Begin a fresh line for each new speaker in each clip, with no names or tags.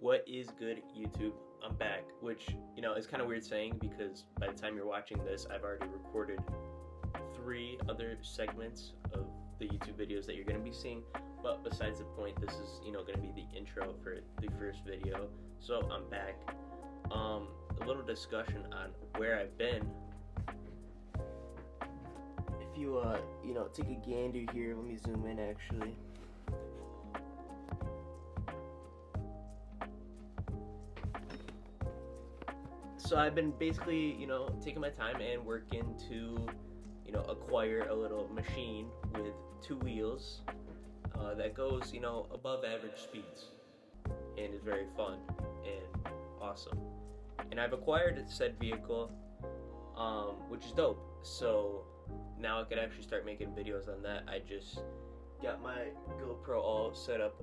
What is good, YouTube? I'm back, which, is kind of weird saying because by the time you're watching this, I've already recorded 3 other segments of the YouTube videos that you're going to be seeing. But besides the point, this is, going to be the intro for the first video. So I'm back. A little discussion on where I've been. If you, take a gander here, let me zoom in actually. So I've been basically, taking my time and working to, acquire a little machine with 2 wheels that goes, above average speeds and is very fun and awesome. And I've acquired said vehicle, which is dope. So now I could actually start making videos on that. I just got my GoPro all set up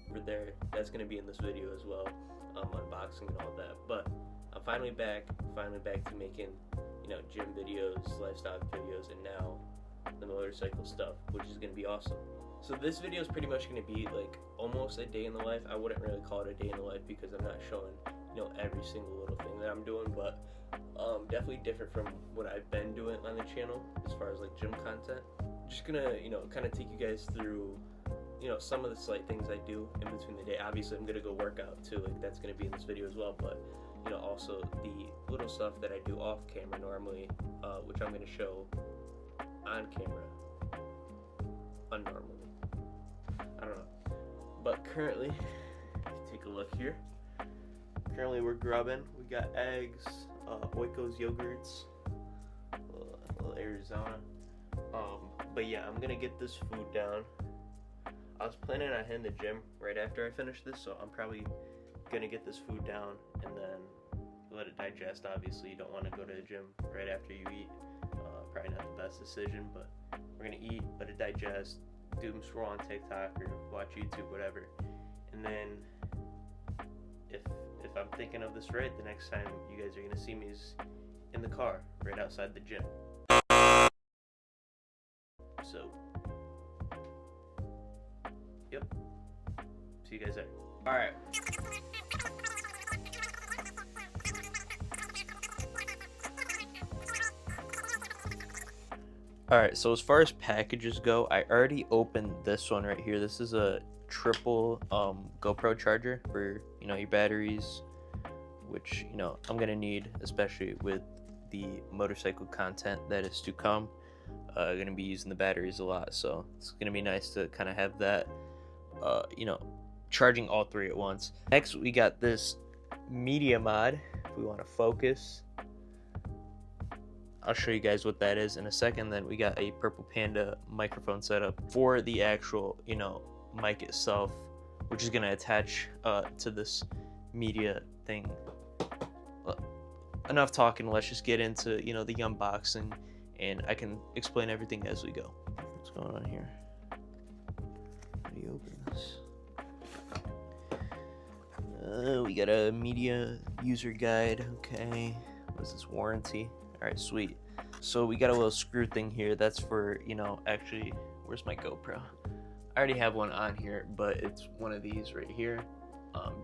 over there. That's gonna be in this video as well, unboxing and all that. But I'm finally back to making, gym videos, lifestyle videos, and now the motorcycle stuff, which is gonna be awesome. So this video is pretty much gonna be like almost a day in the life. I wouldn't really call it a day in the life because I'm not showing, every single little thing that I'm doing, but definitely different from what I've been doing on the channel as far as like gym content. Just gonna, kind of take you guys through, some of the slight things I do in between the day. Obviously, I'm gonna go work out too, like that's gonna be in this video as well, but also the little stuff that I do off camera normally, which I'm gonna show on camera unnormally. I don't know. But currently, if you take a look here, currently we're grubbing. We got eggs, Oikos yogurts, a little Arizona. But yeah, I'm gonna get this food down. I was planning on hitting the gym right after I finish this, so I'm probably gonna get this food down and then let it digest. Obviously, you don't want to go to the gym right after you eat. Probably not the best decision, but we're gonna eat, let it digest, do some scroll on TikTok or watch YouTube, whatever. And then if I'm thinking of this right, the next time you guys are gonna see me is in the car right outside the gym. So, yep. See you guys there. All right. Alright, so as far as packages go, I already opened this one right here. This is a triple GoPro charger for, your batteries, which, I'm going to need, especially with the motorcycle content that is to come. I'm going to be using the batteries a lot, so it's going to be nice to kind of have that, charging all 3 at once. Next, we got this media mod, if we want to focus. I'll show you guys what that is in a second. Then we got a Purple Panda microphone setup for the actual, mic itself, which is gonna attach to this media thing. Enough talking, let's just get into, the unboxing, and I can explain everything as we go. What's going on here? How do you open this? We got a media user guide, okay. What is this, warranty? Alright, sweet. So we got a little screw thing here. That's for, actually, where's my GoPro? I already have one on here, but it's one of these right here.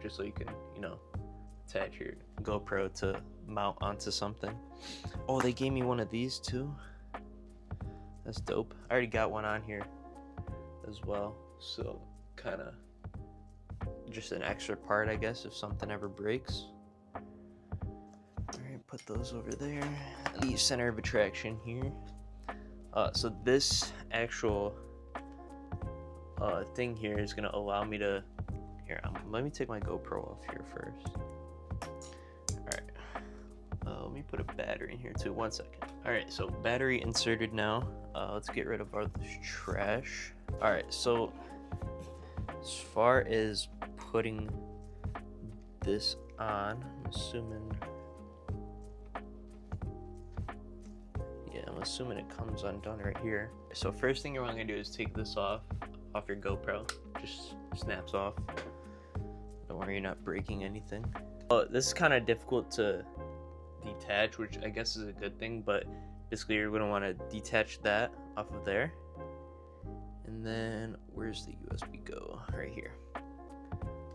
Just so you can, attach your GoPro to mount onto something. Oh, they gave me one of these too. That's dope. I already got one on here as well. So, kind of just an extra part, I guess, if something ever breaks. Put those over there. The center of attraction here. So this actual thing here is gonna allow me to. Here, let me take my GoPro off here first. All right. Let me put a battery in here too. 1 second. All right. So battery inserted now. Let's get rid of all this trash. All right. So as far as putting this on, I'm assuming it comes undone right here. So first thing you're going to do is take this off your GoPro. Just snaps off. Don't worry, you're not breaking anything. This is kind of difficult to detach, which I guess is a good thing, but basically you're going to want to detach that off of there. And then where's the USB go? Right here.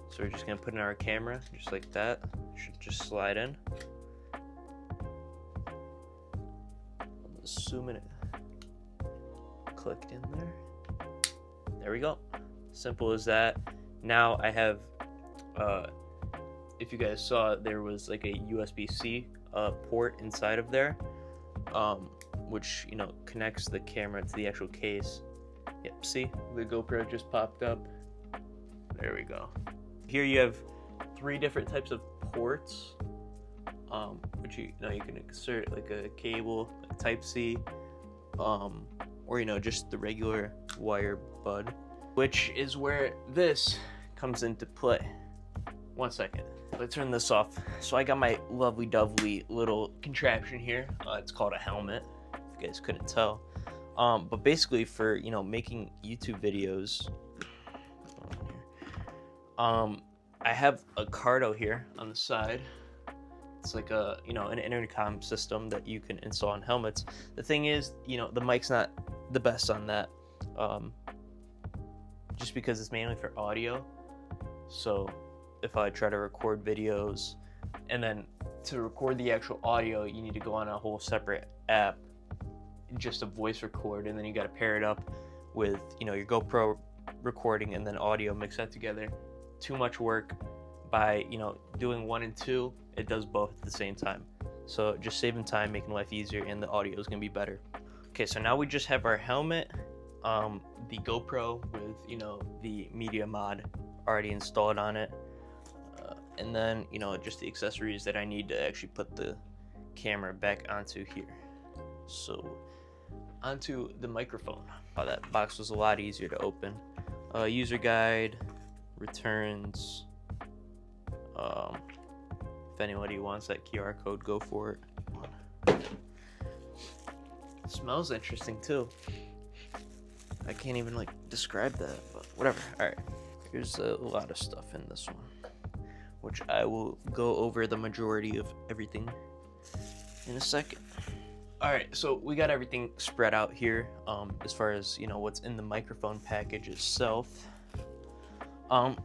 So we're just gonna put in our camera, just like that. Should just slide in. I'm assuming it clicked in there. There we go. Simple as that. Now I have, if you guys saw, there was like a USB-C port inside of there, which, you know, connects the camera to the actual case. Yep, see, the GoPro just popped up. There we go. Here you have 3 different types of ports, which you know you can insert like a cable, like Type-C, or you know, just the regular wire bud, which is where this comes into play. One second, let's turn this off. So I got my lovely dovely little contraption here. It's called a helmet, if you guys couldn't tell. But basically for, you know, making YouTube videos, I have a Cardo here on the side. It's like a, you know, an intercom system that you can install on helmets. The thing is, you know, the mic's not the best on that, just because it's mainly for audio. So if I try to record videos, and then to record the actual audio, you need to go on a whole separate app, just a voice record, and then you got to pair it up with, you know, your GoPro recording and then audio, mix that together. Too much work. By, you know, doing 1 and 2, it does both at the same time. So just saving time, making life easier, and the audio is gonna be better. Okay, so now we just have our helmet, the GoPro with, you know, the media mod already installed on it, and then, you know, just the accessories that I need to actually put the camera back onto here. So onto the microphone. Oh, that box was a lot easier to open. User guide, returns. If anybody wants that QR code, go for it. It smells interesting too. I can't even like describe that, but whatever. Alright, here's a lot of stuff in this one, which I will go over the majority of everything in a second. Alright, so we got everything spread out here, as far as, you know, what's in the microphone package itself.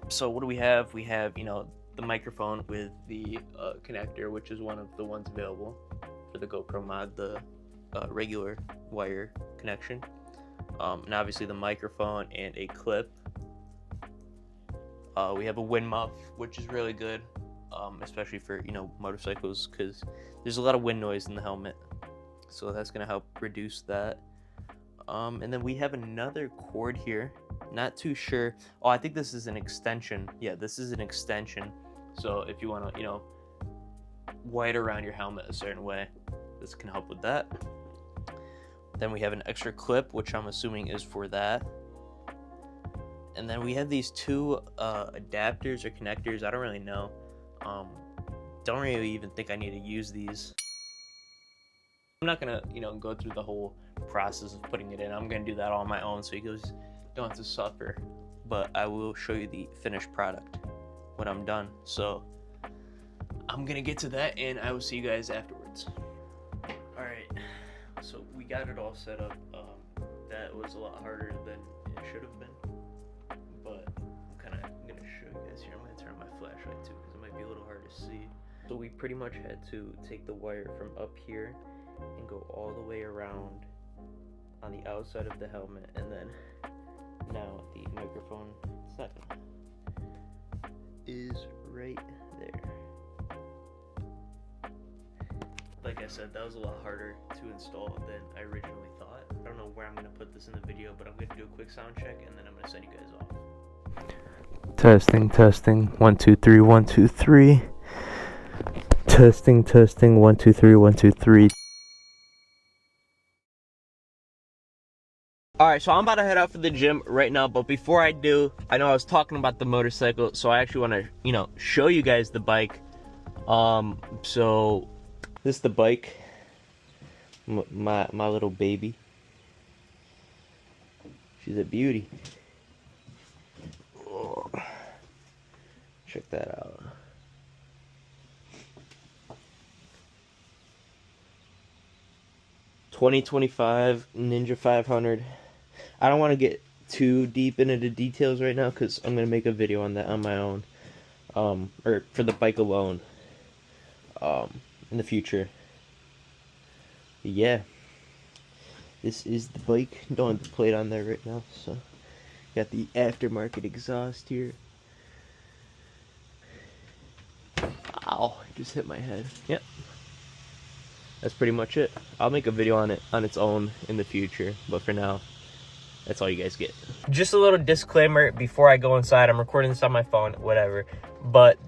So what do we have? We have, you know, the microphone with the connector, which is one of the ones available for the GoPro mod, the regular wire connection, and obviously the microphone and a clip. We have a wind muff, which is really good, especially for, you know, motorcycles, because there's a lot of wind noise in the helmet, so that's going to help reduce that. And then we have another cord here. Not too sure. Oh, I think this is an extension. Yeah, this is an extension. So if you want to, you know, wire around your helmet a certain way, this can help with that. Then we have an extra clip, which I'm assuming is for that. And then we have these 2 adapters or connectors. I don't really know. Don't really even think I need to use these. I'm not gonna, you know, go through the whole process of putting it in. I'm gonna do that all on my own, so you guys don't have to suffer. But I will show you the finished product when I'm done. So I'm gonna get to that, and I will see you guys afterwards. All right, so we got it all set up. That was a lot harder than it should have been, but I'm kind of gonna show you guys here. I'm gonna turn on my flashlight too, because it might be a little hard to see. So we pretty much had to take the wire from up here and go all the way around on the outside of the helmet, and then now the microphone is right there. Like I said, that was a lot harder to install than I originally thought. I don't know where I'm going to put this in the video, but I'm going to do a quick sound check, and then I'm going to send you guys off. Testing. 1 2 3 1 2 3. Testing 1 2 3 1 2 3. Alright, so I'm about to head out for the gym right now, but before I do, I know I was talking about the motorcycle, so I actually want to, you know, show you guys the bike. So this is the bike, my little baby. She's a beauty. Oh, check that out. $20.25 Ninja 500. I don't want to get too deep into the details right now because I'm going to make a video on that on my own. or for the bike alone, in the future. But yeah, this is the bike. Don't have the plate on there right now, so got the aftermarket exhaust here. Ow, just hit my head. Yep. That's pretty much it. I'll make a video on it on its own in the future, but for now, that's all you guys get. Just a little disclaimer before I go inside. I'm recording this on my phone, whatever. But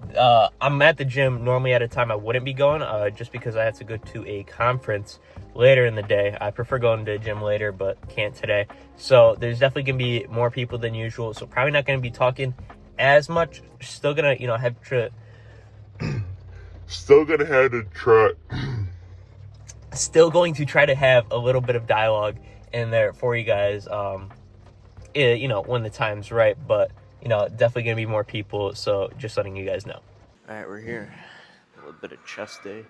I'm at the gym normally at a time I wouldn't be going, just because I have to go to a conference later in the day. I prefer going to the gym later, but can't today. So there's definitely gonna be more people than usual. So probably not gonna be talking as much. Still gonna, have to. Still going to try to have a little bit of dialogue in there for you guys, when the time's right, but, definitely going to be more people, so just letting you guys know. All right, we're here. A little bit of chest day.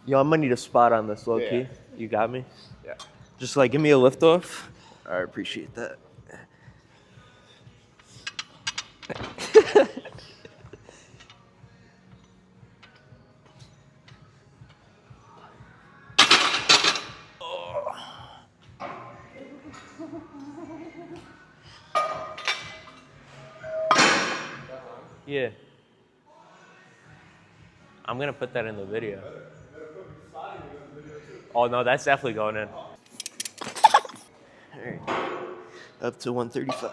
Yo, I'm going to need a spot on this, low-key. Yeah. You got me? Yeah. Just, give me a lift off. I appreciate that. Yeah. I'm gonna put that in the video. Oh no, that's definitely going in. All right. Up to 135.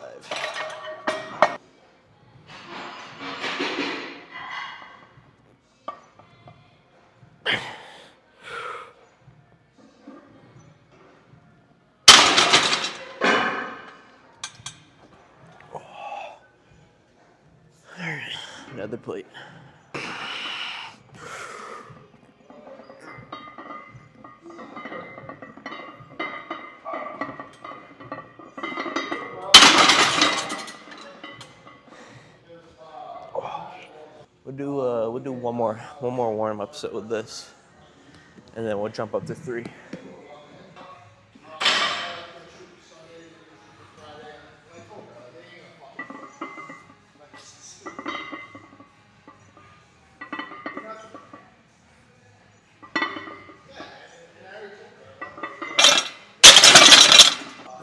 Another plate. We'll do one more warm-up set with this, and then we'll jump up to 3.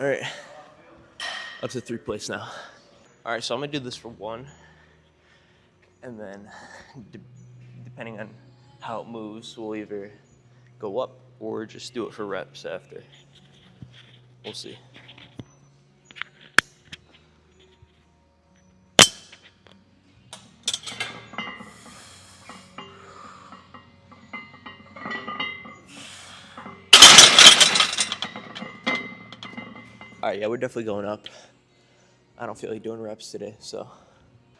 All right, up to 3 plates now. All right, so I'm gonna do this for 1, and then depending on how it moves, we'll either go up or just do it for reps after. We'll see. All right, yeah, we're definitely going up. I don't feel like doing reps today, so.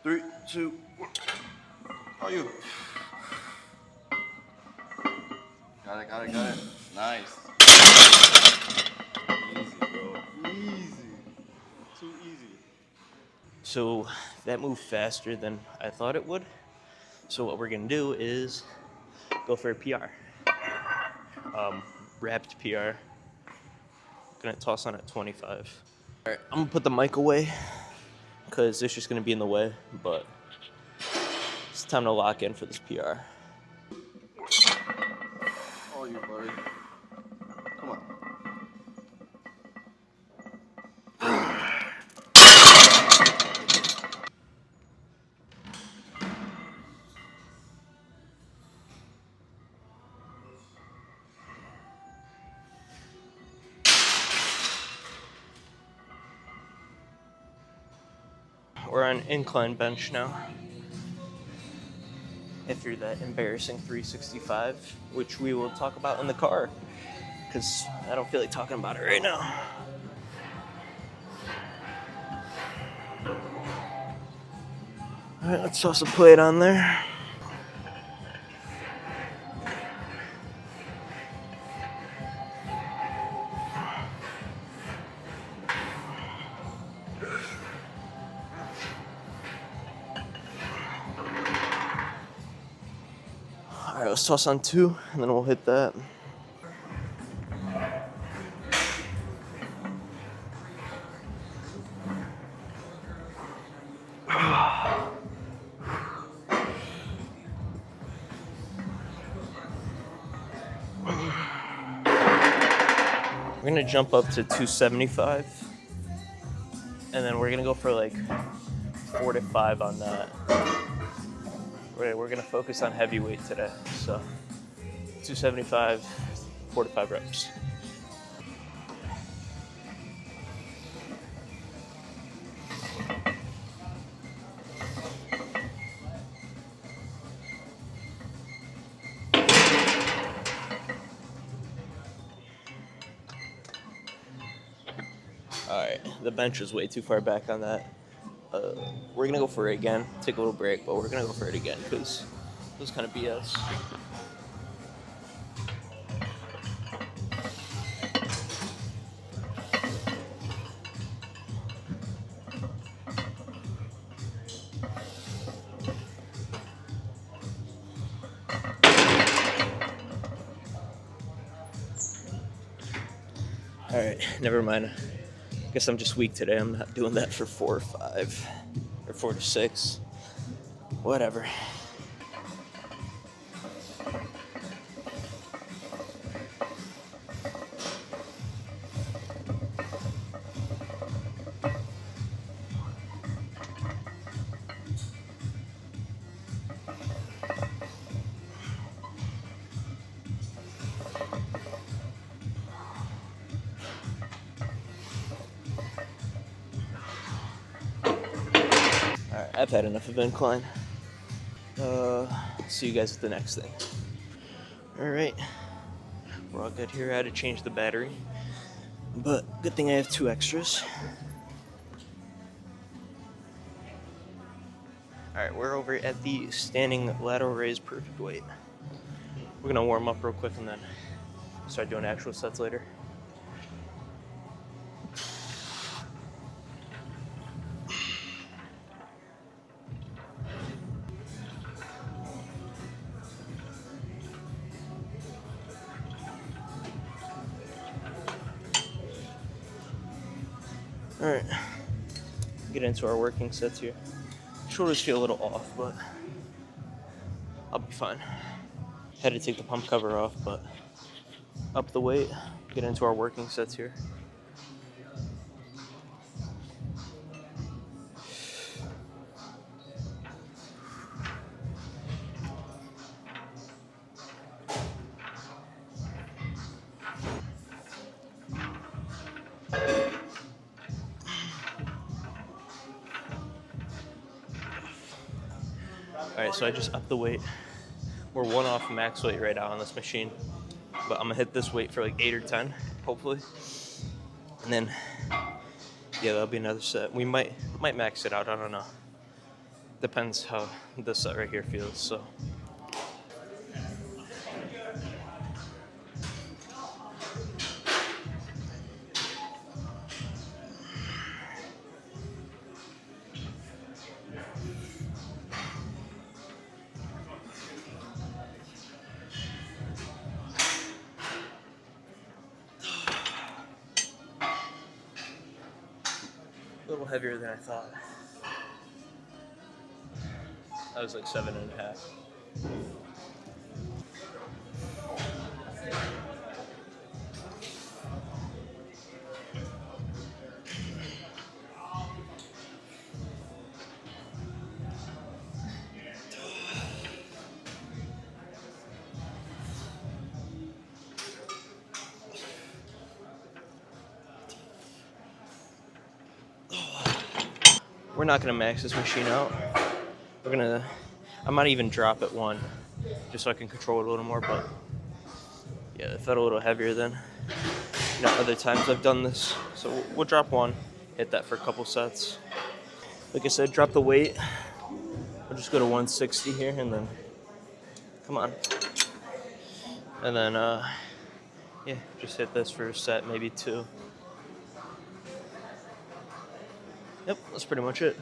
3, 2, 1. How are you? Got it. Nice. Easy, bro. Easy. Too easy.
So that moved faster than I thought it would. So what we're gonna do is go for a PR. Wrapped PR. Gonna toss on at 25. All right, I'm gonna put the mic away because it's just gonna be in the way, but it's time to lock in for this PR.
Oh, you buddy. Come on.
We're on incline bench now. After that embarrassing 365, which we will talk about in the car, because I don't feel like talking about it right now. All right, let's toss a plate on there. All right, let's toss on 2, and then we'll hit that. We're gonna jump up to 275, and then we're gonna go for like 4 to 5 on that. We're gonna focus on heavyweight today, so 275, 4 to 5 reps. Alright, the bench is way too far back on that. We're gonna go for it again. Take a little break, but we're gonna go for it again because it was kind of BS. Alright, never mind. Guess I'm just weak today. I'm not doing that for 4 or 5 or 4 to 6. Whatever. Alright, I've had enough of incline. See you guys at the next thing. Alright, we're all good here. I had to change the battery, but good thing I have 2 extras. Alright, we're over at the standing lateral raise perfect weight. We're gonna warm up real quick and then start doing actual sets later. Alright, get into our working sets here. Shoulders feel a little off, but I'll be fine. Had to take the pump cover off, but up the weight, get into our working sets here. Alright, so I just upped the weight. We're 1 off max weight right now on this machine. But I'm gonna hit this weight for like 8 or 10, hopefully. And then, yeah, that'll be another set. We might max it out, I don't know. Depends how this set right here feels, so. A little heavier than I thought. That was like 7.5. We're not gonna max this machine out. I might even drop it 1, just so I can control it a little more, but yeah, it felt a little heavier than other times I've done this. So we'll drop 1, hit that for a couple sets. Like I said, drop the weight. We'll just go to 160 here and then, come on. And then, yeah, just hit this for a set, maybe 2. Yep, that's pretty much it.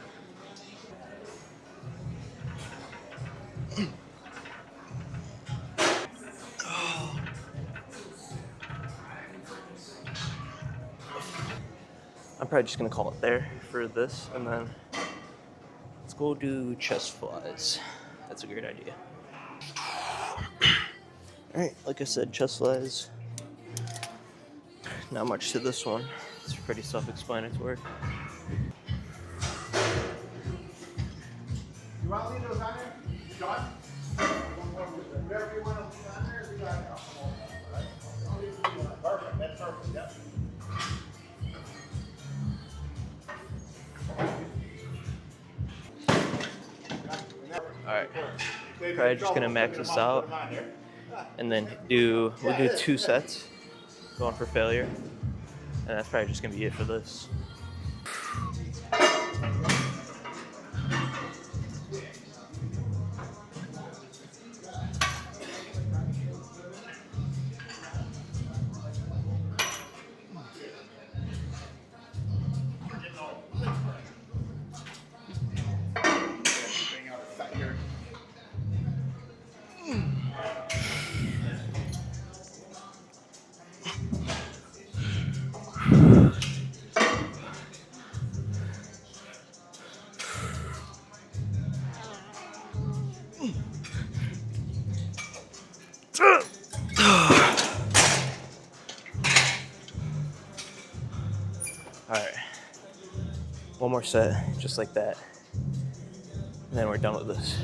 I'm probably just gonna call it there for this, and then let's go do chest flies. That's a great idea. Alright, like I said, chest flies. not much to this one. It's pretty self-explanatory.
You want to leave those on there? John? Whatever you want to leave on there, leave on there. Perfect, that's perfect, yep.
Alright, probably just gonna max this out and then we'll do 2 sets going for failure, and that's probably just gonna be it for this. Alright, one more set, just like that, and then we're done with this.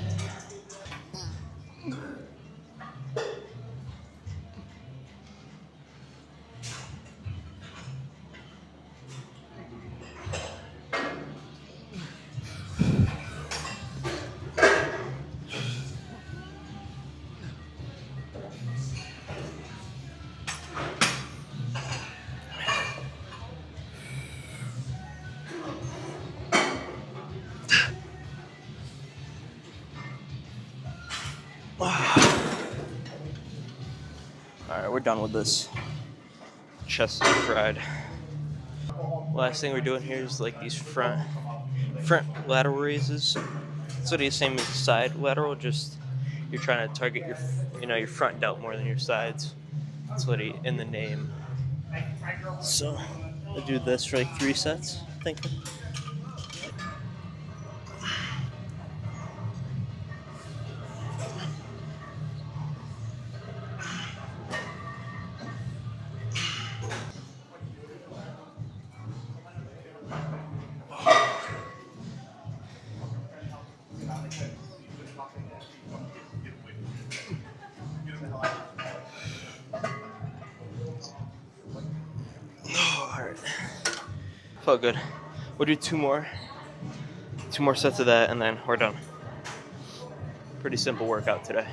Alright, we're done with this. Chest is fried. Last thing we're doing here is like these front lateral raises. It's the same as the side lateral, just you're trying to target your front delt more than your sides. That's literally in the name. So I'll do this for like 3 sets, I think. Alright. Felt good. We'll do 2 more sets of that, and then we're done. Pretty simple workout today.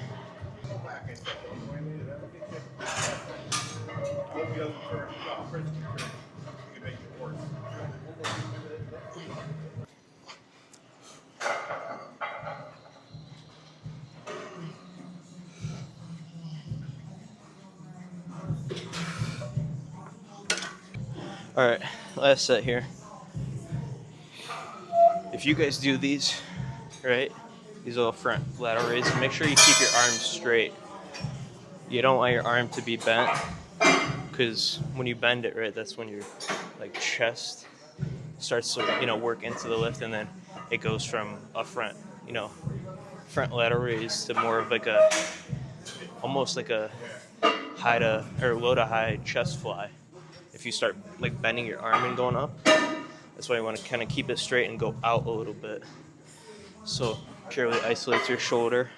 Alright, last set here. If you guys do these, right, these little front lateral raises, make sure you keep your arms straight. You don't want your arm to be bent, because when you bend it, right, that's when your like chest starts to work into the lift, and then it goes from a front lateral raise to more of like almost like a low to high chest fly. If you start like bending your arm and going up, that's why you want to kind of keep it straight and go out a little bit. So purely isolates your shoulder.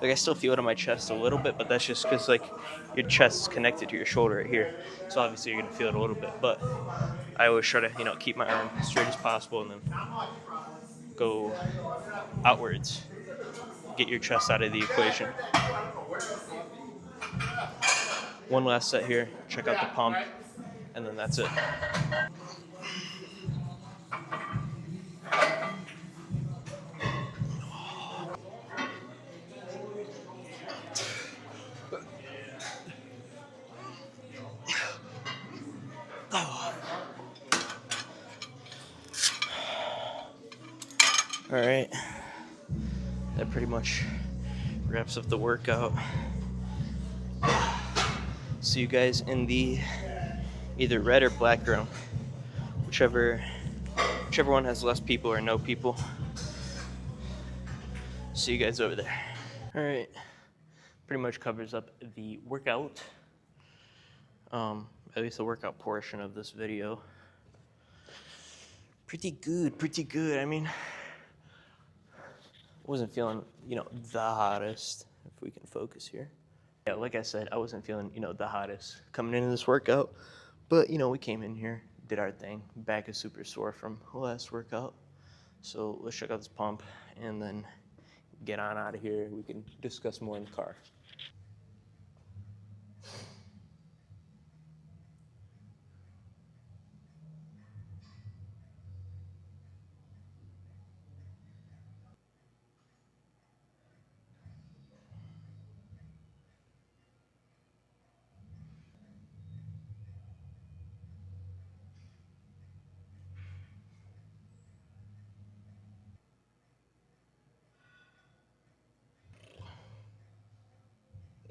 Like I still feel it in my chest a little bit, but that's just because like your chest is connected to your shoulder right here. So obviously you're gonna feel it a little bit, but I always try to keep my arm as straight as possible and then go outwards. Get your chest out of the equation. One last set here. Check out the pump. And then that's it. All right, that pretty much wraps up the workout. See you guys in the either red or black room, whichever one has less people or no people. See you guys over there. All right, pretty much covers up the workout. at least the workout portion of this video. Pretty good. I mean, wasn't feeling, you know, the hottest, if we can focus here. Yeah, like I said, I wasn't feeling, you know, the hottest coming into this workout, but, you know, we came in here, did our thing. Back is super sore from the last workout. So let's check out this pump and then get on out of here. We can discuss more in the car.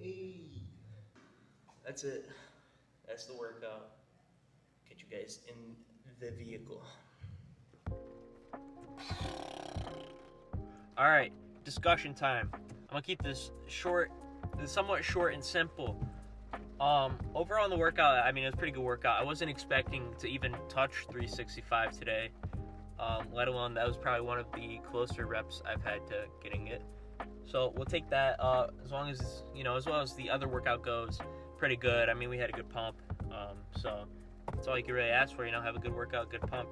Hey, that's it. That's the workout. Get you guys in the vehicle. All right, discussion time. I'm gonna keep this short, somewhat short and simple. Overall on the workout, I mean, it was a pretty good workout. I wasn't expecting to even touch 365 today, let alone that was probably one of the closer reps I've had to getting it. So we'll take that, as long as, you know, as well as the other workout goes, pretty good. I mean, we had a good pump, so that's all you can really ask for, you know, have a good workout, good pump.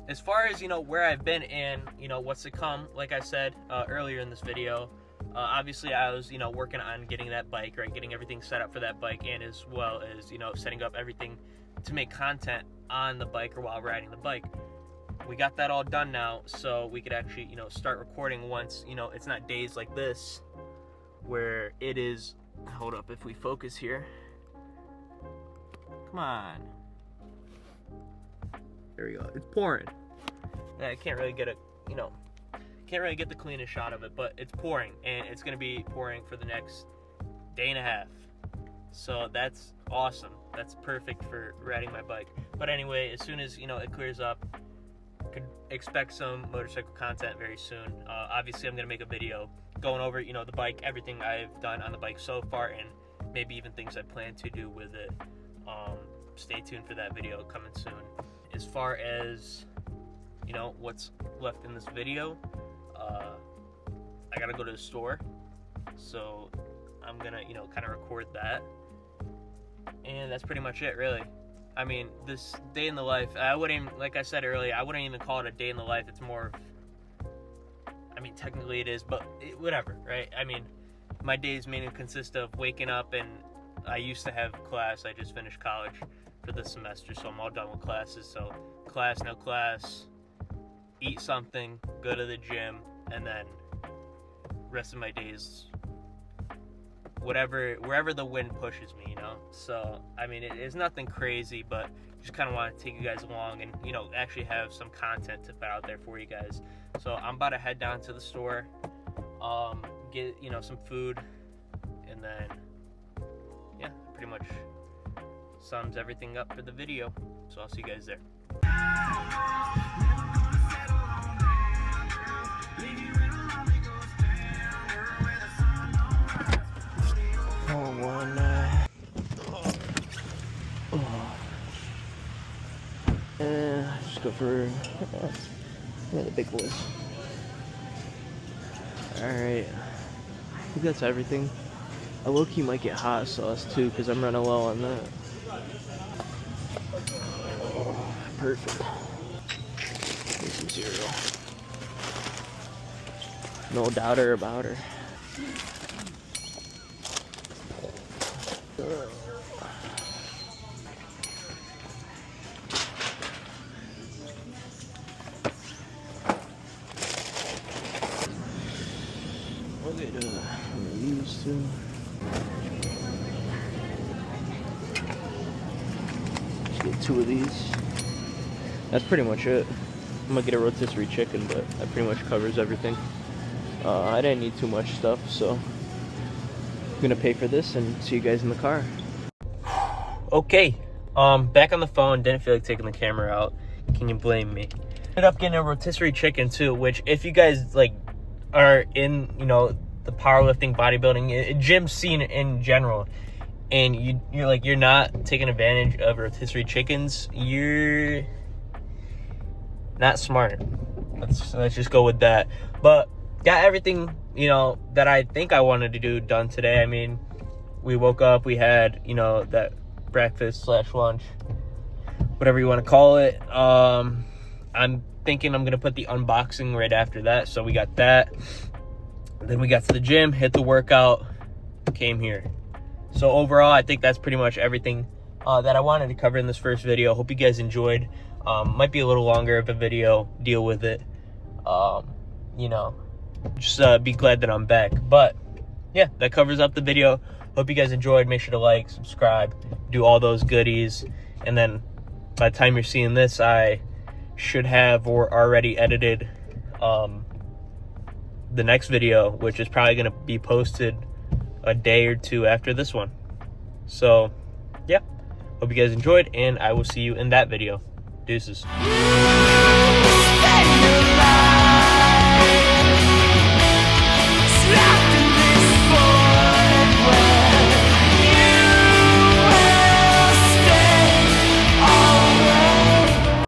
As far as, you know, where I've been and, you know, what's to come, like I said earlier in this video, obviously I was, you know, working on getting that bike, right, getting everything set up for that bike, and as well as, you know, setting up everything to make content on the bike or while riding the bike. We got that all done now, so we could actually, you know, start recording once, you know, it's not days like this where it is, hold up, if we focus here, come on, there we go, it's pouring. I can't really get a, you know, can't really get the cleanest shot of it, but it's pouring, and it's gonna be pouring for the next day and a half. So that's awesome. That's perfect for riding my bike. But anyway, as soon as, you know, it clears up, could expect some motorcycle content very soon. Obviously, I'm gonna make a video going over, you know, the bike, everything I've done on the bike so far, and maybe even things I plan to do with it. Stay tuned for that video coming soon. As far as, you know, what's left in this video, I gotta go to the store, so I'm gonna, you know, kind of record that, and that's pretty much it, really. I mean, this day in the life, I wouldn't even, like I said earlier, I wouldn't even call it a day in the life. It's more of, I mean, technically it is, but whatever, right? I mean, my days mainly consist of waking up, and I used to have class. I just finished college for this semester, so I'm all done with classes. So class, no class, eat something, go to the gym, and then rest of my days, wherever the wind pushes me, you know. So I mean, it's nothing crazy, but just kind of want to take you guys along and, you know, actually have some content to put out there for you guys. So I'm about to head down to the store, get, you know, some food, and then yeah, pretty much sums everything up for the video. So I'll see you guys there. Just go for the big boys. Alright, I think that's everything. I low-key might get hot sauce too, because I'm running low on that. Perfect. Need some cereal. No doubter about her. Look at these two. Just get 2 of these. That's pretty much it. I'm gonna get a rotisserie chicken, but that pretty much covers everything. I didn't need too much stuff, so I'm gonna pay for this and see you guys in the car. Okay, back on the phone. Didn't feel like taking the camera out. Can you blame me? Ended up getting a rotisserie chicken too, which if you guys like are in, you know, the powerlifting, bodybuilding, gym scene in general, and you're not taking advantage of rotisserie chickens, you're not smart. Let's just go with that. But got everything, that I think I wanted to do done today. I mean, we woke up, we had, that breakfast / lunch, whatever you want to call it. I'm thinking I'm going to put the unboxing right after that. So we got that. Then we got to the gym, hit the workout, came here. So overall, I think that's pretty much everything that I wanted to cover in this first video. Hope you guys enjoyed. Might be a little longer of a video, deal with it. Just be glad that I'm back. But yeah, that covers up the video. Hope you guys enjoyed. Make sure to like, subscribe, do all those goodies. And then by the time you're seeing this, I should have or already edited the next video, which is probably going to be posted a day or two after this one. So yeah, hope you guys enjoyed, and I will see you in that video. Deuces.